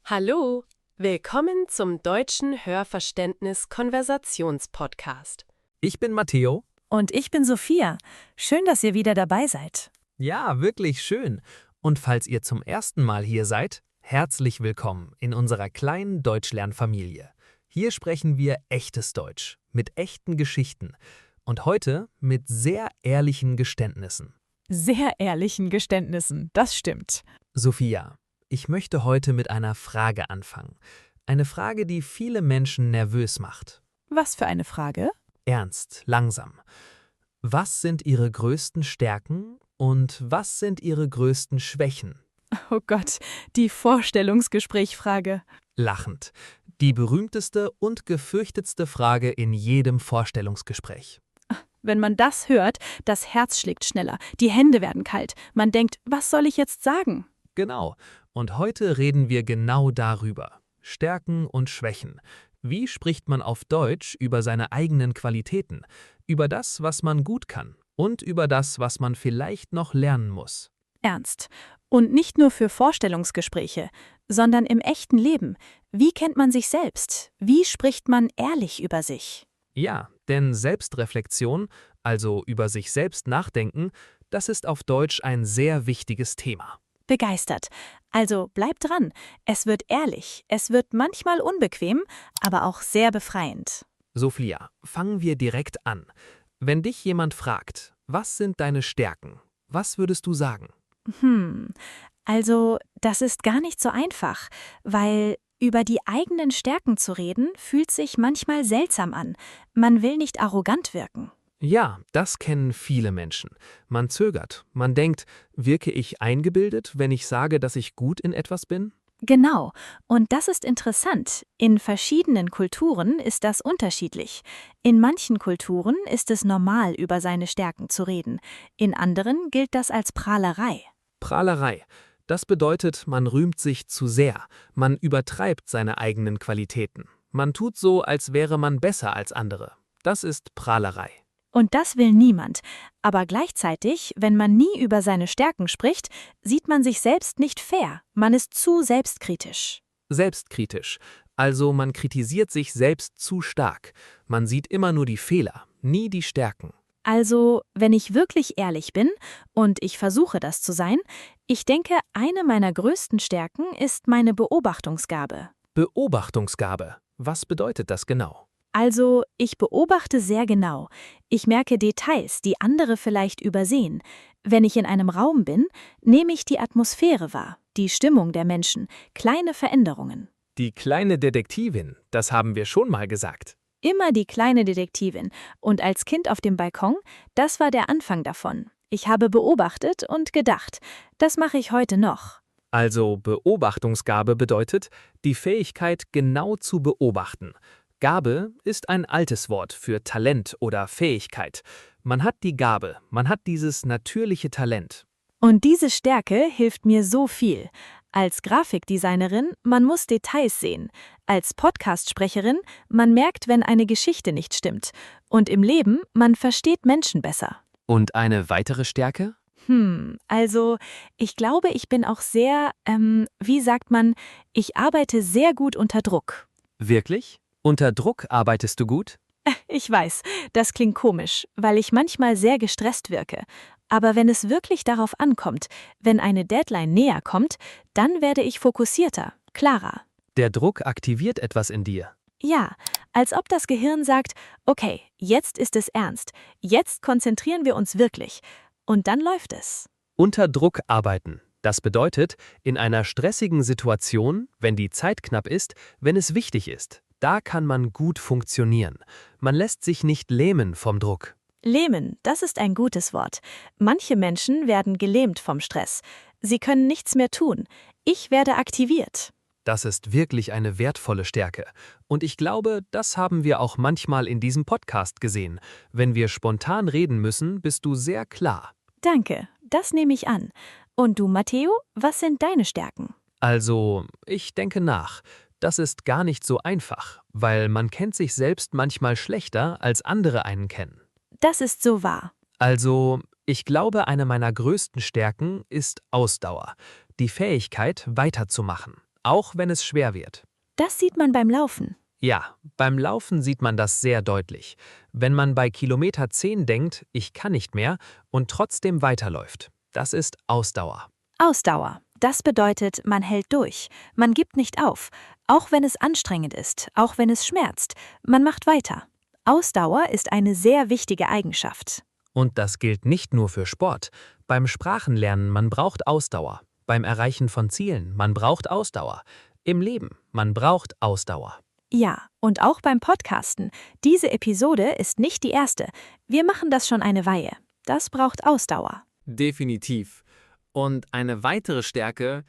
Hallo, willkommen zum Deutschen Hörverständnis-Konversationspodcast. Ich bin Matteo. Und ich bin Sophia. Schön, dass ihr wieder dabei seid. Ja, wirklich schön. Und falls ihr zum ersten Mal hier seid, herzlich willkommen in unserer kleinen Deutschlernfamilie. Hier sprechen wir echtes Deutsch, mit echten Geschichten und heute mit sehr ehrlichen Geständnissen. Sehr ehrlichen Geständnissen, das stimmt. Sophia, ich möchte heute mit einer Frage anfangen. Eine Frage, die viele Menschen nervös macht. Was für eine Frage? Ernst, langsam. Was sind Ihre größten Stärken und was sind Ihre größten Schwächen? Oh Gott, die Vorstellungsgesprächfrage. Lachend. Die berühmteste und gefürchtetste Frage in jedem Vorstellungsgespräch. Wenn man das hört, das Herz schlägt schneller, die Hände werden kalt. Man denkt, was soll ich jetzt sagen? Genau. Und heute reden wir genau darüber. Stärken und Schwächen. Wie spricht man auf Deutsch über seine eigenen Qualitäten, über das, was man gut kann und über das, was man vielleicht noch lernen muss? Ernst. Und nicht nur für Vorstellungsgespräche, sondern im echten Leben. Wie kennt man sich selbst? Wie spricht man ehrlich über sich? Ja, denn Selbstreflexion, also über sich selbst nachdenken, das ist auf Deutsch ein sehr wichtiges Thema. Begeistert. Also bleibt dran. Es wird ehrlich, es wird manchmal unbequem, aber auch sehr befreiend. Sophia, fangen wir direkt an. Wenn dich jemand fragt, was sind deine Stärken, was würdest du sagen? Also das ist gar nicht so einfach, weil über die eigenen Stärken zu reden, fühlt sich manchmal seltsam an. Man will nicht arrogant wirken. Ja, das kennen viele Menschen. Man zögert. Man denkt, wirke ich eingebildet, wenn ich sage, dass ich gut in etwas bin? Genau. Und das ist interessant. In verschiedenen Kulturen ist das unterschiedlich. In manchen Kulturen ist es normal, über seine Stärken zu reden. In anderen gilt das als Prahlerei. Prahlerei. Das bedeutet, man rühmt sich zu sehr. Man übertreibt seine eigenen Qualitäten. Man tut so, als wäre man besser als andere. Das ist Prahlerei. Und das will niemand. Aber gleichzeitig, wenn man nie über seine Stärken spricht, sieht man sich selbst nicht fair. Man ist zu selbstkritisch. Selbstkritisch. Also man kritisiert sich selbst zu stark. Man sieht immer nur die Fehler, nie die Stärken. Also, wenn ich wirklich ehrlich bin, und ich versuche das zu sein, ich denke, eine meiner größten Stärken ist meine Beobachtungsgabe. Beobachtungsgabe. Was bedeutet das genau? Also, ich beobachte sehr genau. Ich merke Details, die andere vielleicht übersehen. Wenn ich in einem Raum bin, nehme ich die Atmosphäre wahr, die Stimmung der Menschen, kleine Veränderungen. Die kleine Detektivin, das haben wir schon mal gesagt. Immer die kleine Detektivin. Und als Kind auf dem Balkon, das war der Anfang davon. Ich habe beobachtet und gedacht. Das mache ich heute noch. Also Beobachtungsgabe bedeutet, die Fähigkeit genau zu beobachten. Gabe ist ein altes Wort für Talent oder Fähigkeit. Man hat die Gabe, man hat dieses natürliche Talent. Und diese Stärke hilft mir so viel. Als Grafikdesignerin, man muss Details sehen. Als Podcast-Sprecherin, man merkt, wenn eine Geschichte nicht stimmt. Und im Leben, man versteht Menschen besser. Und eine weitere Stärke? Also, ich glaube, ich bin auch sehr, wie sagt man, ich arbeite sehr gut unter Druck. Wirklich? Unter Druck arbeitest du gut? Ich weiß, das klingt komisch, weil ich manchmal sehr gestresst wirke. Aber wenn es wirklich darauf ankommt, wenn eine Deadline näher kommt, dann werde ich fokussierter, klarer. Der Druck aktiviert etwas in dir. Ja, als ob das Gehirn sagt, okay, jetzt ist es ernst, jetzt konzentrieren wir uns wirklich. Und dann läuft es. Unter Druck arbeiten. Das bedeutet, in einer stressigen Situation, wenn die Zeit knapp ist, wenn es wichtig ist, da kann man gut funktionieren. Man lässt sich nicht lähmen vom Druck. Lähmen, das ist ein gutes Wort. Manche Menschen werden gelähmt vom Stress. Sie können nichts mehr tun. Ich werde aktiviert. Das ist wirklich eine wertvolle Stärke. Und ich glaube, das haben wir auch manchmal in diesem Podcast gesehen. Wenn wir spontan reden müssen, bist du sehr klar. Danke, das nehme ich an. Und du, Matteo, was sind deine Stärken? Also, ich denke nach. Das ist gar nicht so einfach, weil man kennt sich selbst manchmal schlechter, als andere einen kennen. Das ist so wahr. Also, ich glaube, eine meiner größten Stärken ist Ausdauer, die Fähigkeit, weiterzumachen. auch wenn es schwer wird. Das sieht man beim Laufen. Ja, beim Laufen sieht man das sehr deutlich. Wenn man bei Kilometer 10 denkt, ich kann nicht mehr und trotzdem weiterläuft. Das ist Ausdauer. Ausdauer. Das bedeutet, man hält durch. Man gibt nicht auf. Auch wenn es anstrengend ist, auch wenn es schmerzt. Man macht weiter. Ausdauer ist eine sehr wichtige Eigenschaft. Und das gilt nicht nur für Sport. Beim Sprachenlernen, man braucht Ausdauer. Beim Erreichen von Zielen, man braucht Ausdauer. Im Leben, man braucht Ausdauer. Ja, und auch beim Podcasten. Diese Episode ist nicht die erste. Wir machen das schon eine Weile. Das braucht Ausdauer. Definitiv. Und eine weitere Stärke,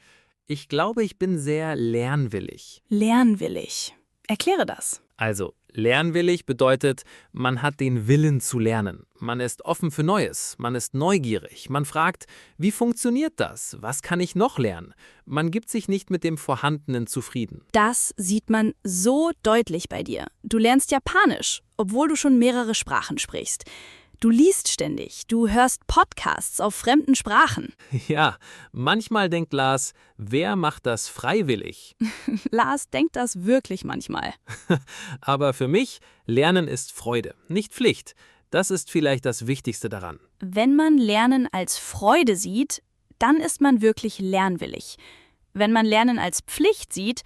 ich glaube, ich bin sehr lernwillig. Lernwillig. Erkläre das. Also, lernwillig bedeutet, man hat den Willen zu lernen. Man ist offen für Neues, man ist neugierig, man fragt, wie funktioniert das? Was kann ich noch lernen? Man gibt sich nicht mit dem Vorhandenen zufrieden. Das sieht man so deutlich bei dir. Du lernst Japanisch, obwohl du schon mehrere Sprachen sprichst. Du liest ständig, du hörst Podcasts auf fremden Sprachen. Ja, manchmal denkt Lars, wer macht das freiwillig? Lars denkt das wirklich manchmal. Aber für mich, Lernen ist Freude, nicht Pflicht. Das ist vielleicht das Wichtigste daran. Wenn man Lernen als Freude sieht, dann ist man wirklich lernwillig. Wenn man Lernen als Pflicht sieht,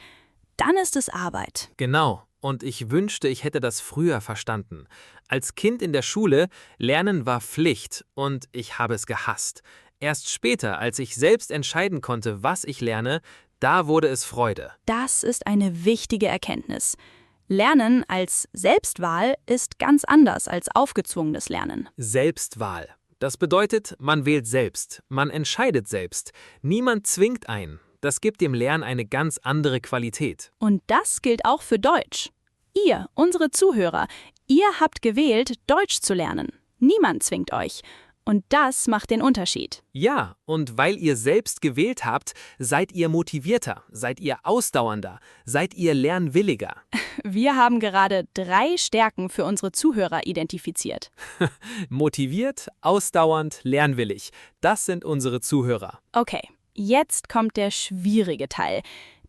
dann ist es Arbeit. Genau. Und ich wünschte, ich hätte das früher verstanden. Als Kind in der Schule, Lernen war Pflicht und ich habe es gehasst. Erst später, als ich selbst entscheiden konnte, was ich lerne, da wurde es Freude. Das ist eine wichtige Erkenntnis. Lernen als Selbstwahl ist ganz anders als aufgezwungenes Lernen. Selbstwahl. Das bedeutet, man wählt selbst, man entscheidet selbst. Niemand zwingt ein. Das gibt dem Lernen eine ganz andere Qualität. Und das gilt auch für Deutsch. Ihr, unsere Zuhörer, ihr habt gewählt, Deutsch zu lernen. Niemand zwingt euch. Und das macht den Unterschied. Ja, und weil ihr selbst gewählt habt, seid ihr motivierter, seid ihr ausdauernder, seid ihr lernwilliger. Wir haben gerade 3 Stärken für unsere Zuhörer identifiziert. Motiviert, ausdauernd, lernwillig. Das sind unsere Zuhörer. Okay, jetzt kommt der schwierige Teil,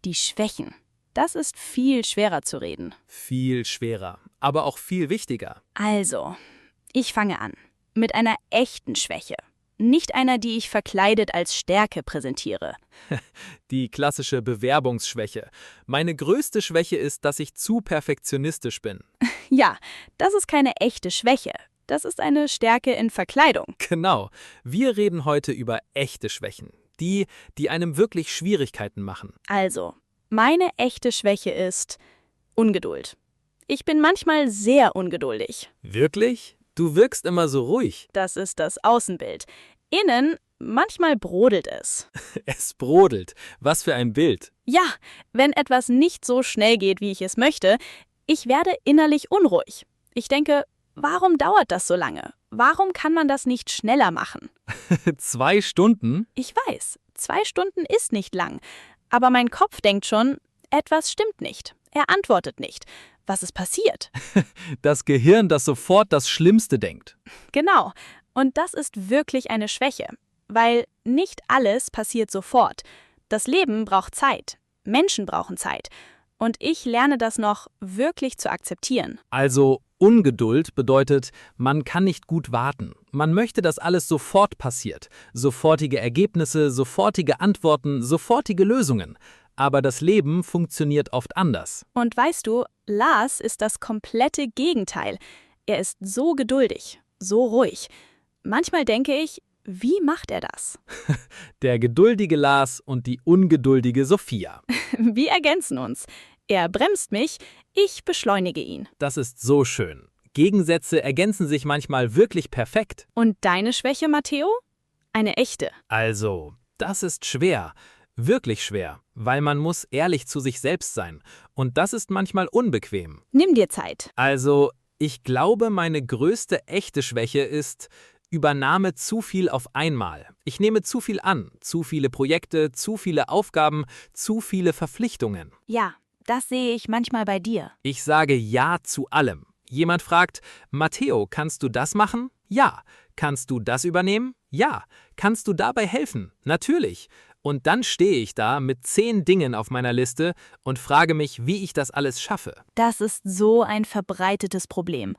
die Schwächen. Das ist viel schwerer zu reden. Viel schwerer, aber auch viel wichtiger. Also, ich fange an. Mit einer echten Schwäche. Nicht einer, die ich verkleidet als Stärke präsentiere. Die klassische Bewerbungsschwäche. Meine größte Schwäche ist, dass ich zu perfektionistisch bin. Ja, das ist keine echte Schwäche. Das ist eine Stärke in Verkleidung. Genau. Wir reden heute über echte Schwächen. Die einem wirklich Schwierigkeiten machen. Also, meine echte Schwäche ist Ungeduld. Ich bin manchmal sehr ungeduldig. Wirklich? Du wirkst immer so ruhig. Das ist das Außenbild. Innen, manchmal brodelt es. Es brodelt. Was für ein Bild. Ja, wenn etwas nicht so schnell geht, wie ich es möchte, ich werde innerlich unruhig. Ich denke, warum dauert das so lange? Warum kann man das nicht schneller machen? 2 Stunden? Ich weiß, 2 Stunden ist nicht lang. Aber mein Kopf denkt schon, etwas stimmt nicht. Er antwortet nicht. Was ist passiert? Das Gehirn, das sofort das Schlimmste denkt. Genau. Und das ist wirklich eine Schwäche. Weil nicht alles passiert sofort. Das Leben braucht Zeit. Menschen brauchen Zeit. Und ich lerne das noch wirklich zu akzeptieren. Also Ungeduld bedeutet, man kann nicht gut warten. Man möchte, dass alles sofort passiert. Sofortige Ergebnisse, sofortige Antworten, sofortige Lösungen. Aber das Leben funktioniert oft anders. Und weißt du, Lars ist das komplette Gegenteil. Er ist so geduldig, so ruhig. Manchmal denke ich, wie macht er das? Der geduldige Lars und die ungeduldige Sophia. Wir ergänzen uns. Er bremst mich, ich beschleunige ihn. Das ist so schön. Gegensätze ergänzen sich manchmal wirklich perfekt. Und deine Schwäche, Matteo? Eine echte. Also, das ist schwer. Wirklich schwer, weil man muss ehrlich zu sich selbst sein. Und das ist manchmal unbequem. Nimm dir Zeit. Also, ich glaube, meine größte echte Schwäche ist, übernahme zu viel auf einmal. Ich nehme zu viel an, zu viele Projekte, zu viele Aufgaben, zu viele Verpflichtungen. Ja, das sehe ich manchmal bei dir. Ich sage Ja zu allem. Jemand fragt, Matteo, kannst du das machen? Ja. Kannst du das übernehmen? Ja. Kannst du dabei helfen? Natürlich. Und dann stehe ich da mit 10 Dingen auf meiner Liste und frage mich, wie ich das alles schaffe. Das ist so ein verbreitetes Problem.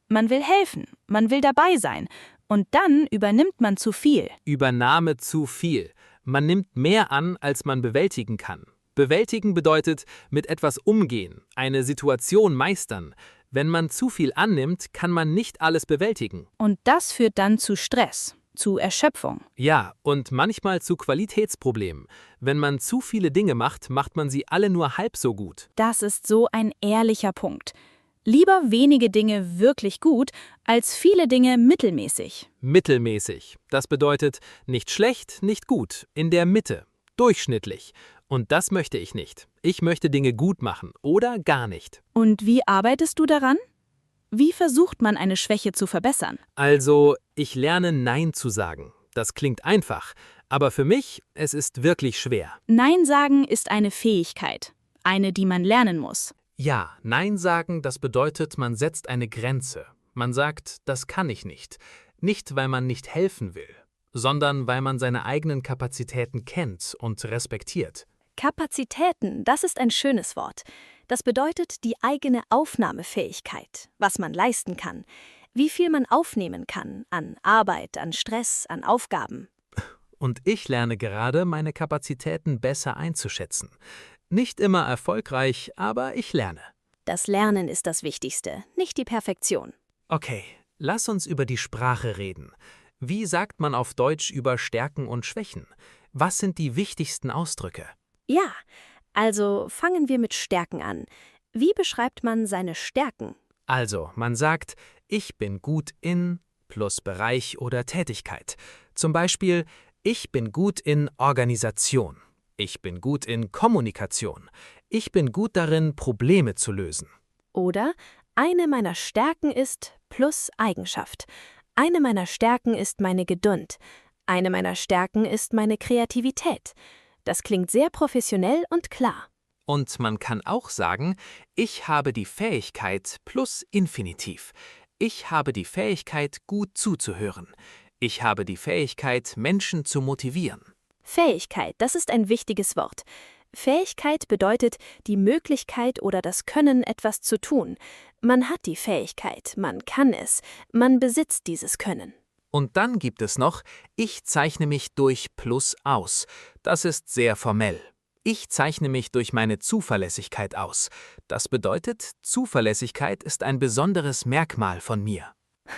Man will helfen, man will dabei sein. Und dann übernimmt man zu viel. Übernahme zu viel. Man nimmt mehr an, als man bewältigen kann. Bewältigen bedeutet mit etwas umgehen, eine Situation meistern. Wenn man zu viel annimmt, kann man nicht alles bewältigen. Und das führt dann zu Stress, zu Erschöpfung. Ja, und manchmal zu Qualitätsproblemen. Wenn man zu viele Dinge macht, macht man sie alle nur halb so gut. Das ist so ein ehrlicher Punkt. Lieber wenige Dinge wirklich gut, als viele Dinge mittelmäßig. Mittelmäßig. Das bedeutet nicht schlecht, nicht gut, in der Mitte, durchschnittlich. Und das möchte ich nicht. Ich möchte Dinge gut machen oder gar nicht. Und wie arbeitest du daran? Wie versucht man eine Schwäche zu verbessern? Also, ich lerne Nein zu sagen. Das klingt einfach, aber für mich, es ist wirklich schwer. Nein sagen ist eine Fähigkeit, eine, die man lernen muss. Ja, Nein sagen, das bedeutet, man setzt eine Grenze. Man sagt, das kann ich nicht. Nicht, weil man nicht helfen will, sondern weil man seine eigenen Kapazitäten kennt und respektiert. Kapazitäten, das ist ein schönes Wort. Das bedeutet die eigene Aufnahmefähigkeit, was man leisten kann, wie viel man aufnehmen kann an Arbeit, an Stress, an Aufgaben. Und ich lerne gerade, meine Kapazitäten besser einzuschätzen. Nicht immer erfolgreich, aber ich lerne. Das Lernen ist das Wichtigste, nicht die Perfektion. Okay, lass uns über die Sprache reden. Wie sagt man auf Deutsch über Stärken und Schwächen? Was sind die wichtigsten Ausdrücke? Ja, also fangen wir mit Stärken an. Wie beschreibt man seine Stärken? Also, man sagt, ich bin gut in plus Bereich oder Tätigkeit. Zum Beispiel, ich bin gut in Organisation. Ich bin gut in Kommunikation. Ich bin gut darin, Probleme zu lösen. Oder eine meiner Stärken ist plus Eigenschaft. Eine meiner Stärken ist meine Geduld. Eine meiner Stärken ist meine Kreativität. Das klingt sehr professionell und klar. Und man kann auch sagen, ich habe die Fähigkeit plus Infinitiv. Ich habe die Fähigkeit, gut zuzuhören. Ich habe die Fähigkeit, Menschen zu motivieren. Fähigkeit, das ist ein wichtiges Wort. Fähigkeit bedeutet die Möglichkeit oder das Können, etwas zu tun. Man hat die Fähigkeit, man kann es, man besitzt dieses Können. Und dann gibt es noch, ich zeichne mich durch plus aus. Das ist sehr formell. Ich zeichne mich durch meine Zuverlässigkeit aus. Das bedeutet, Zuverlässigkeit ist ein besonderes Merkmal von mir.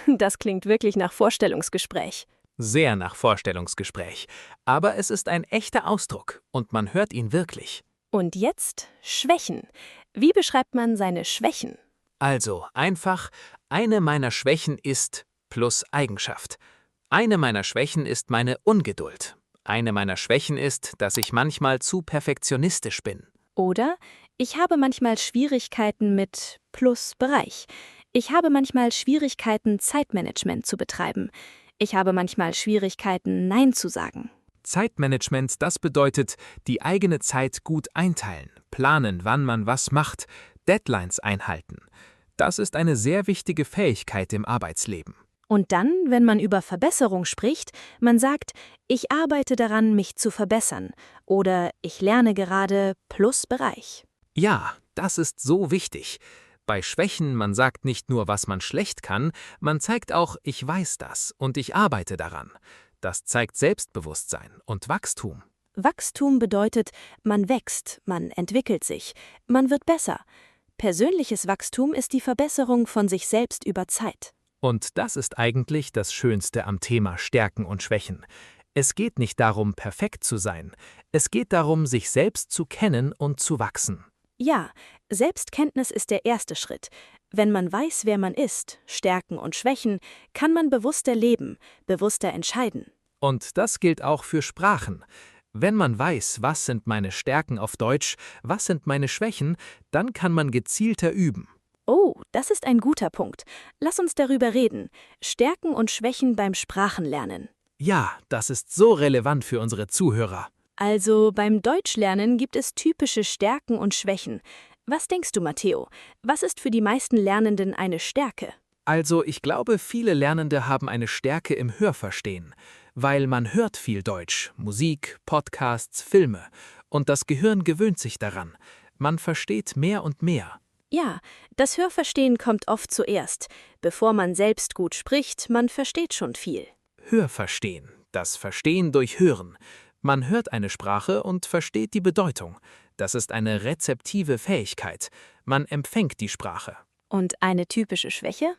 Das klingt wirklich nach Vorstellungsgespräch. Sehr nach Vorstellungsgespräch. Aber es ist ein echter Ausdruck und man hört ihn wirklich. Und jetzt Schwächen. Wie beschreibt man seine Schwächen? Also einfach, eine meiner Schwächen ist plus Eigenschaft. Eine meiner Schwächen ist meine Ungeduld. Eine meiner Schwächen ist, dass ich manchmal zu perfektionistisch bin. Oder ich habe manchmal Schwierigkeiten mit plus Bereich. Ich habe manchmal Schwierigkeiten, Zeitmanagement zu betreiben. Ich habe manchmal Schwierigkeiten, Nein zu sagen. Zeitmanagement, das bedeutet, die eigene Zeit gut einteilen, planen, wann man was macht, Deadlines einhalten. Das ist eine sehr wichtige Fähigkeit im Arbeitsleben. Und dann, wenn man über Verbesserung spricht, man sagt, ich arbeite daran, mich zu verbessern. Oder ich lerne gerade plus Bereich. Ja, das ist so wichtig. Bei Schwächen, man sagt nicht nur, was man schlecht kann, man zeigt auch, ich weiß das und ich arbeite daran. Das zeigt Selbstbewusstsein und Wachstum. Wachstum bedeutet, man wächst, man entwickelt sich, man wird besser. Persönliches Wachstum ist die Verbesserung von sich selbst über Zeit. Und das ist eigentlich das Schönste am Thema Stärken und Schwächen. Es geht nicht darum, perfekt zu sein. Es geht darum, sich selbst zu kennen und zu wachsen. Ja, Selbstkenntnis ist der erste Schritt. Wenn man weiß, wer man ist, Stärken und Schwächen, kann man bewusster leben, bewusster entscheiden. Und das gilt auch für Sprachen. Wenn man weiß, was sind meine Stärken auf Deutsch, was sind meine Schwächen, dann kann man gezielter üben. Oh, das ist ein guter Punkt. Lass uns darüber reden. Stärken und Schwächen beim Sprachenlernen. Ja, das ist so relevant für unsere Zuhörer. Also beim Deutschlernen gibt es typische Stärken und Schwächen. Was denkst du, Matteo? Was ist für die meisten Lernenden eine Stärke? Also, ich glaube, viele Lernende haben eine Stärke im Hörverstehen. weil man hört viel Deutsch, Musik, Podcasts, Filme, und das Gehirn gewöhnt sich daran. Man versteht mehr und mehr. Ja, das Hörverstehen kommt oft zuerst. Bevor man selbst gut spricht, man versteht schon viel. Hörverstehen, das Verstehen durch Hören. Man hört eine Sprache und versteht die Bedeutung. Das ist eine rezeptive Fähigkeit. Man empfängt die Sprache. Und eine typische Schwäche?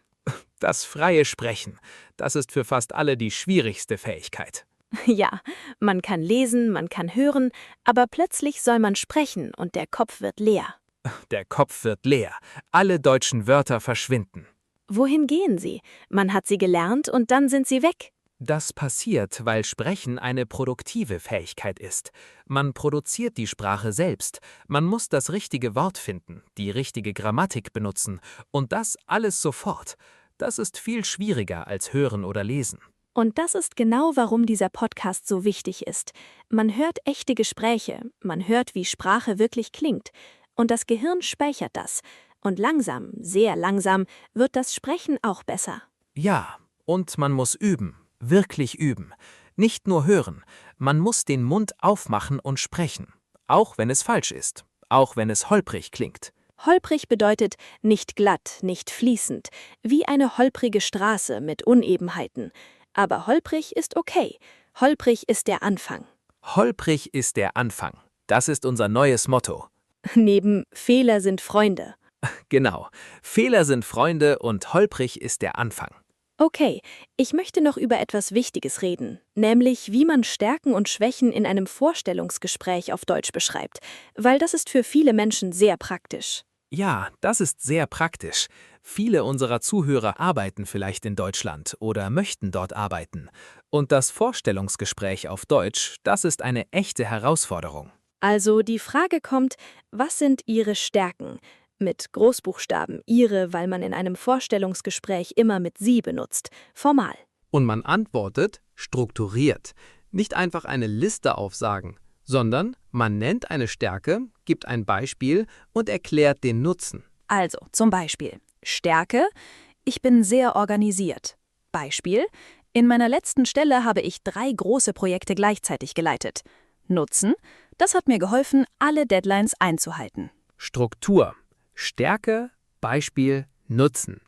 Das freie Sprechen, das ist für fast alle die schwierigste Fähigkeit. Ja, man kann lesen, man kann hören, aber plötzlich soll man sprechen und der Kopf wird leer. Der Kopf wird leer, alle deutschen Wörter verschwinden. Wohin gehen sie? Man hat sie gelernt und dann sind sie weg. Das passiert, weil Sprechen eine produktive Fähigkeit ist. Man produziert die Sprache selbst. Man muss das richtige Wort finden, die richtige Grammatik benutzen und das alles sofort. Das ist viel schwieriger als Hören oder Lesen. Und das ist genau, warum dieser Podcast so wichtig ist. Man hört echte Gespräche, man hört, wie Sprache wirklich klingt. Und das Gehirn speichert das. Und langsam, sehr langsam, wird das Sprechen auch besser. Ja, und man muss üben, wirklich üben. Nicht nur hören, man muss den Mund aufmachen und sprechen. Auch wenn es falsch ist, auch wenn es holprig klingt. Holprig bedeutet nicht glatt, nicht fließend, wie eine holprige Straße mit Unebenheiten. Aber holprig ist okay. Holprig ist der Anfang. Holprig ist der Anfang. Das ist unser neues Motto. Neben Fehler sind Freunde. Genau. Fehler sind Freunde und holprig ist der Anfang. Okay, ich möchte noch über etwas Wichtiges reden, nämlich wie man Stärken und Schwächen in einem Vorstellungsgespräch auf Deutsch beschreibt, weil das ist für viele Menschen sehr praktisch. Ja, das ist sehr praktisch. Viele unserer Zuhörer arbeiten vielleicht in Deutschland oder möchten dort arbeiten. Und das Vorstellungsgespräch auf Deutsch, das ist eine echte Herausforderung. Also die Frage kommt, was sind Ihre Stärken? Mit Großbuchstaben Ihre, weil man in einem Vorstellungsgespräch immer mit Sie benutzt, formal. Und man antwortet strukturiert. Nicht einfach eine Liste aufsagen, sondern man nennt eine Stärke, gibt ein Beispiel und erklärt den Nutzen. Also, zum Beispiel Stärke: Ich bin sehr organisiert. Beispiel: In meiner letzten Stelle habe ich 3 große Projekte gleichzeitig geleitet. Nutzen: Das hat mir geholfen, alle Deadlines einzuhalten. Struktur. Stärke, Beispiel, Nutzen.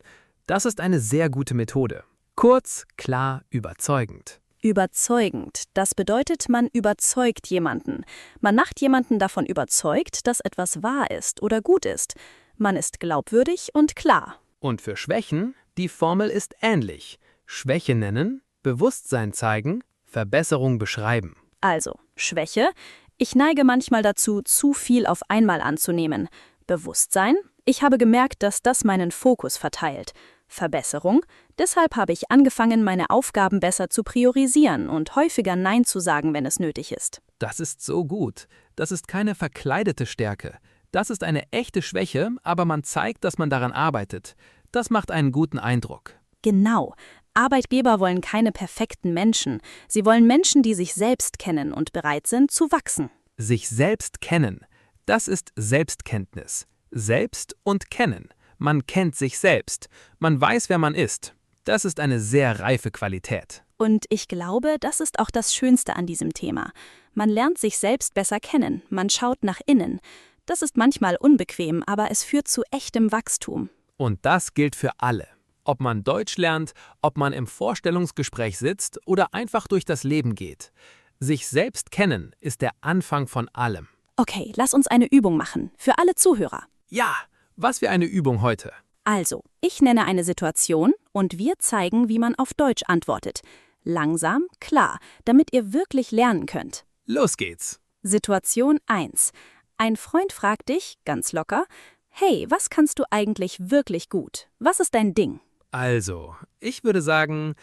Das ist eine sehr gute Methode. Kurz, klar, überzeugend. Überzeugend. Das bedeutet, man überzeugt jemanden. Man macht jemanden davon überzeugt, dass etwas wahr ist oder gut ist. Man ist glaubwürdig und klar. Und für Schwächen, die Formel ist ähnlich. Schwäche nennen, Bewusstsein zeigen, Verbesserung beschreiben. Also, Schwäche: Ich neige manchmal dazu, zu viel auf einmal anzunehmen. Bewusstsein: Ich habe gemerkt, dass das meinen Fokus verteilt. Verbesserung: Deshalb habe ich angefangen, meine Aufgaben besser zu priorisieren und häufiger Nein zu sagen, wenn es nötig ist. Das ist so gut. Das ist keine verkleidete Stärke. Das ist eine echte Schwäche, aber man zeigt, dass man daran arbeitet. Das macht einen guten Eindruck. Genau. Arbeitgeber wollen keine perfekten Menschen. Sie wollen Menschen, die sich selbst kennen und bereit sind, zu wachsen. Sich selbst kennen. Das ist Selbstkenntnis. Selbst und kennen. Man kennt sich selbst. Man weiß, wer man ist. Das ist eine sehr reife Qualität. Und ich glaube, das ist auch das Schönste an diesem Thema. Man lernt sich selbst besser kennen. Man schaut nach innen. Das ist manchmal unbequem, aber es führt zu echtem Wachstum. Und das gilt für alle. Ob man Deutsch lernt, ob man im Vorstellungsgespräch sitzt oder einfach durch das Leben geht. Sich selbst kennen ist der Anfang von allem. Okay, lass uns eine Übung machen. Für alle Zuhörer. Ja, was für eine Übung heute. Also, ich nenne eine Situation und wir zeigen, wie man auf Deutsch antwortet. Langsam, klar, damit ihr wirklich lernen könnt. Los geht's. Situation 1. Ein Freund fragt dich, ganz locker: Hey, was kannst du eigentlich wirklich gut? Was ist dein Ding? Also, ich würde sagen,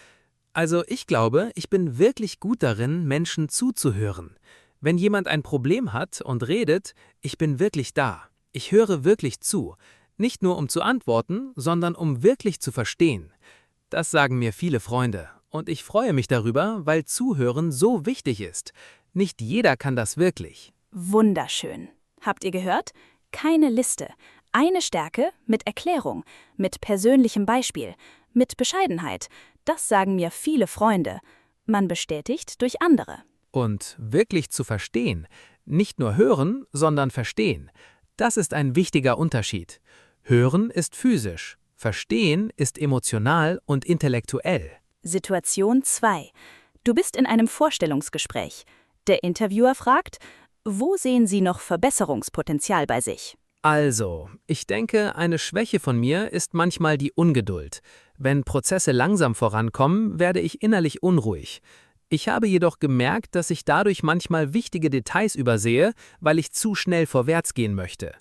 ich glaube, ich bin wirklich gut darin, Menschen zuzuhören. Wenn jemand ein Problem hat und redet, ich bin wirklich da. Ich höre wirklich zu. Nicht nur um zu antworten, sondern um wirklich zu verstehen. Das sagen mir viele Freunde. Und ich freue mich darüber, weil Zuhören so wichtig ist. Nicht jeder kann das wirklich. Wunderschön. Habt ihr gehört? Keine Liste. Eine Stärke mit Erklärung, mit persönlichem Beispiel, mit Bescheidenheit. Das sagen mir viele Freunde. Man bestätigt durch andere. Und wirklich zu verstehen, nicht nur hören, sondern verstehen, das ist ein wichtiger Unterschied. Hören ist physisch, verstehen ist emotional und intellektuell. Situation 2. Du bist in einem Vorstellungsgespräch. Der Interviewer fragt, wo sehen Sie noch Verbesserungspotenzial bei sich? Also, ich denke, eine Schwäche von mir ist manchmal die Ungeduld. Wenn Prozesse langsam vorankommen, werde ich innerlich unruhig. Ich habe jedoch gemerkt, dass ich dadurch manchmal wichtige Details übersehe, weil ich zu schnell vorwärts gehen möchte.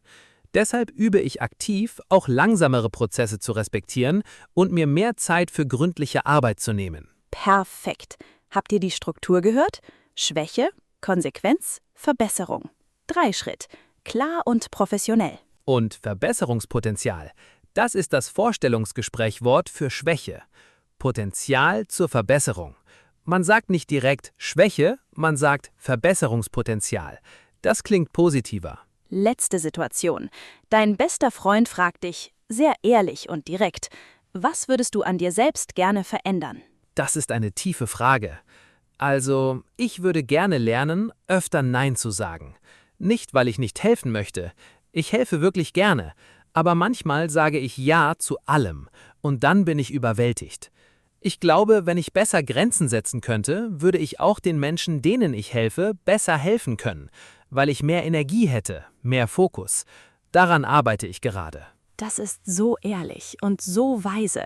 Deshalb übe ich aktiv, auch langsamere Prozesse zu respektieren und mir mehr Zeit für gründliche Arbeit zu nehmen. Perfekt. Habt ihr die Struktur gehört? Schwäche, Konsequenz, Verbesserung. 3 Schritt. Klar und professionell. Und Verbesserungspotenzial, das ist das Vorstellungsgesprächwort für Schwäche. Potenzial zur Verbesserung. Man sagt nicht direkt Schwäche, man sagt Verbesserungspotenzial. Das klingt positiver. Letzte Situation. Dein bester Freund fragt dich, sehr ehrlich und direkt, was würdest du an dir selbst gerne verändern? Das ist eine tiefe Frage. Also, ich würde gerne lernen, öfter Nein zu sagen. Nicht, weil ich nicht helfen möchte. Ich helfe wirklich gerne. Aber manchmal sage ich Ja zu allem und dann bin ich überwältigt. Ich glaube, wenn ich besser Grenzen setzen könnte, würde ich auch den Menschen, denen ich helfe, besser helfen können, weil ich mehr Energie hätte, mehr Fokus. Daran arbeite ich gerade. Das ist so ehrlich und so weise.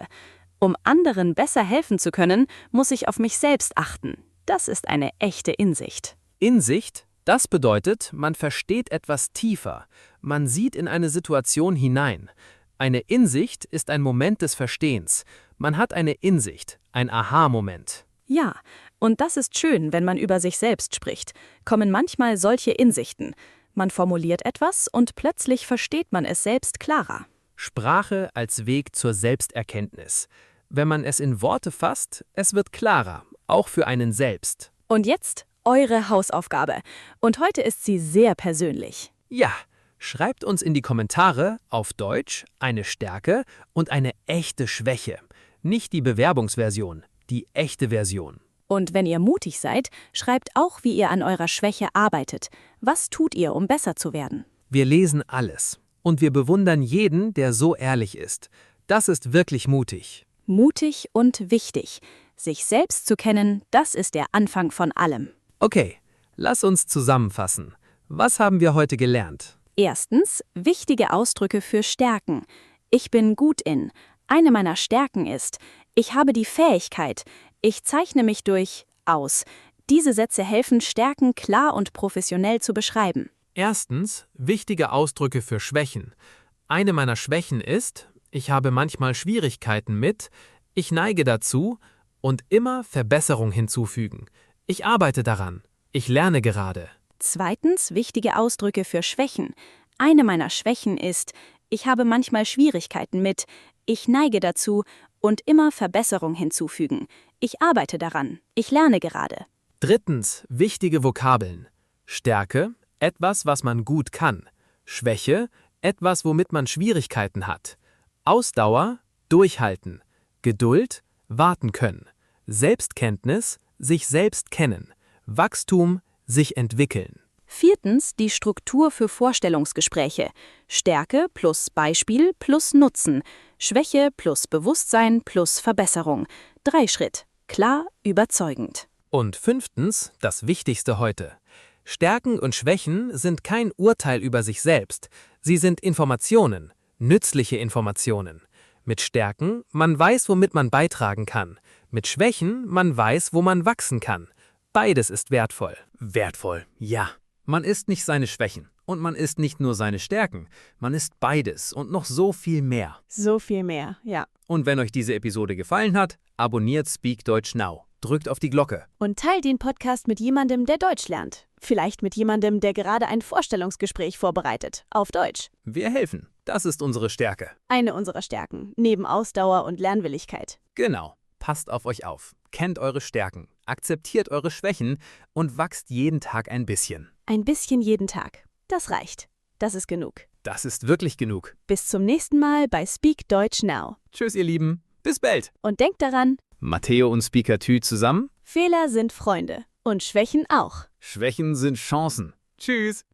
Um anderen besser helfen zu können, muss ich auf mich selbst achten. Das ist eine echte Insicht. Insicht, das bedeutet, man versteht etwas tiefer. Man sieht in eine Situation hinein. Eine Insicht ist ein Moment des Verstehens. Man hat eine Insicht, ein Aha-Moment. Ja, und das ist schön, wenn man über sich selbst spricht. Kommen manchmal solche Insichten. Man formuliert etwas und plötzlich versteht man es selbst klarer. Sprache als Weg zur Selbsterkenntnis. Wenn man es in Worte fasst, es wird klarer, auch für einen selbst. Und jetzt eure Hausaufgabe. Und heute ist sie sehr persönlich. Ja, schreibt uns in die Kommentare auf Deutsch eine Stärke und eine echte Schwäche. Nicht die Bewerbungsversion, die echte Version. Und wenn ihr mutig seid, schreibt auch, wie ihr an eurer Schwäche arbeitet. Was tut ihr, um besser zu werden? Wir lesen alles. Und wir bewundern jeden, der so ehrlich ist. Das ist wirklich mutig. Mutig und wichtig. Sich selbst zu kennen, das ist der Anfang von allem. Okay, lass uns zusammenfassen. Was haben wir heute gelernt? Erstens, wichtige Ausdrücke für Stärken. Ich bin gut in. Eine meiner Stärken ist, ich habe die Fähigkeit. Ich zeichne mich durch aus. Diese Sätze helfen, Stärken klar und professionell zu beschreiben. Erstens, wichtige Ausdrücke für Schwächen. Eine meiner Schwächen ist, ich habe manchmal Schwierigkeiten mit, ich neige dazu und immer Verbesserung hinzufügen. Ich arbeite daran. Ich lerne gerade. Zweitens, wichtige Ausdrücke für Schwächen. Eine meiner Schwächen ist, ich habe manchmal Schwierigkeiten mit, ich neige dazu und immer Verbesserung hinzufügen. Ich arbeite daran. Ich lerne gerade. Drittens, wichtige Vokabeln. Stärke, etwas, was man gut kann. Schwäche, etwas, womit man Schwierigkeiten hat. Ausdauer, durchhalten. Geduld, warten können. Selbstkenntnis, sich selbst kennen. Wachstum, sich entwickeln. Viertens, die Struktur für Vorstellungsgespräche. Stärke plus Beispiel plus Nutzen. Schwäche plus Bewusstsein plus Verbesserung. 3 Schritt. Klar, überzeugend. Und fünftens, das Wichtigste heute. Stärken und Schwächen sind kein Urteil über sich selbst. Sie sind Informationen, nützliche Informationen. Mit Stärken, man weiß, womit man beitragen kann. Mit Schwächen, man weiß, wo man wachsen kann. Beides ist wertvoll. Wertvoll, ja. Man ist nicht seine Schwächen und man ist nicht nur seine Stärken. Man ist beides und noch so viel mehr. So viel mehr, ja. Und wenn euch diese Episode gefallen hat, abonniert Speak Deutsch Now. Drückt auf die Glocke. Und teilt den Podcast mit jemandem, der Deutsch lernt. Vielleicht mit jemandem, der gerade ein Vorstellungsgespräch vorbereitet. Auf Deutsch. Wir helfen. Das ist unsere Stärke. Eine unserer Stärken. Neben Ausdauer und Lernwilligkeit. Genau. Passt auf euch auf. Kennt eure Stärken. Akzeptiert eure Schwächen und wachst jeden Tag ein bisschen. Ein bisschen jeden Tag. Das reicht. Das ist genug. Das ist wirklich genug. Bis zum nächsten Mal bei Speak Deutsch Now. Tschüss, ihr Lieben. Bis bald. Und denkt daran, Matteo und Speaker Tü zusammen Fehler sind Freunde und Schwächen auch. Schwächen sind Chancen. Tschüss.